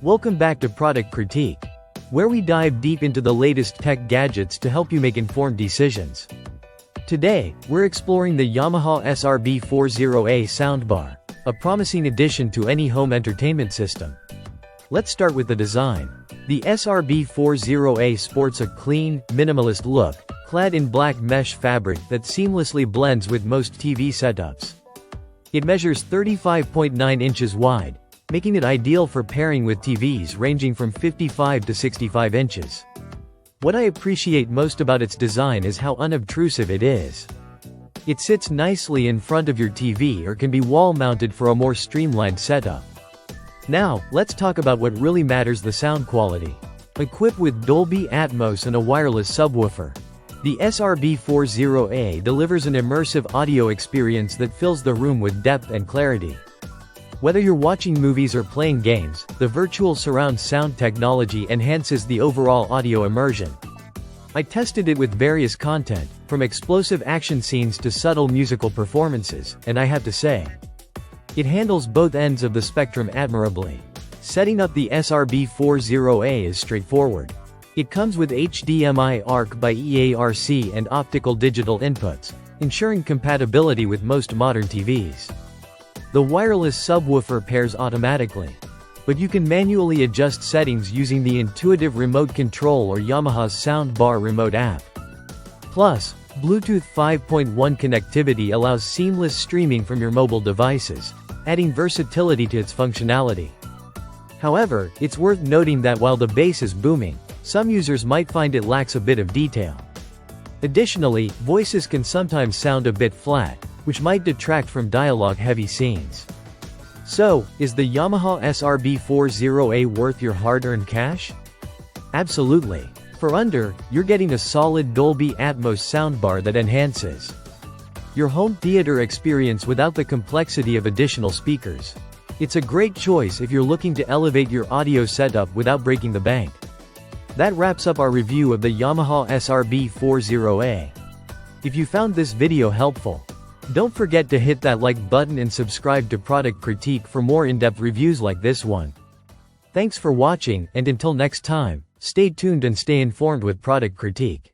Welcome back to Product Critique, where we dive deep into the latest tech gadgets to help you make informed decisions. Today, we're exploring the Yamaha SR-B40A Soundbar, a promising addition to any home entertainment system. Let's start with the design. The SR-B40A sports a clean, minimalist look, clad in black mesh fabric that seamlessly blends with most TV setups. It measures 35.9 inches wide, making it ideal for pairing with TVs ranging from 55 to 65 inches. What I appreciate most about its design is how unobtrusive it is. It sits nicely in front of your TV or can be wall-mounted for a more streamlined setup. Now, let's talk about what really matters: the sound quality. Equipped with Dolby Atmos and a wireless subwoofer, the SR-B40A delivers an immersive audio experience that fills the room with depth and clarity. Whether you're watching movies or playing games, the virtual surround sound technology enhances the overall audio immersion. I tested it with various content, from explosive action scenes to subtle musical performances, and I have to say, it handles both ends of the spectrum admirably. Setting up the SR-B40A is straightforward. It comes with HDMI ARC by EARC and optical digital inputs, ensuring compatibility with most modern TVs. The wireless subwoofer pairs automatically, but you can manually adjust settings using the intuitive remote control or Yamaha's Soundbar remote app. Plus, Bluetooth 5.1 connectivity allows seamless streaming from your mobile devices, adding versatility to its functionality. However, it's worth noting that while the bass is booming, some users might find it lacks a bit of detail. Additionally, voices can sometimes sound a bit flat, which might detract from dialogue-heavy scenes. So, is the Yamaha SR-B40A worth your hard-earned cash? Absolutely. For under, you're getting a solid Dolby Atmos soundbar that enhances your home theater experience without the complexity of additional speakers. It's a great choice if you're looking to elevate your audio setup without breaking the bank. That wraps up our review of the Yamaha SR-B40A. If you found this video helpful, don't forget to hit that like button and subscribe to Product Critique for more in-depth reviews like this one. Thanks for watching, and until next time, stay tuned and stay informed with Product Critique.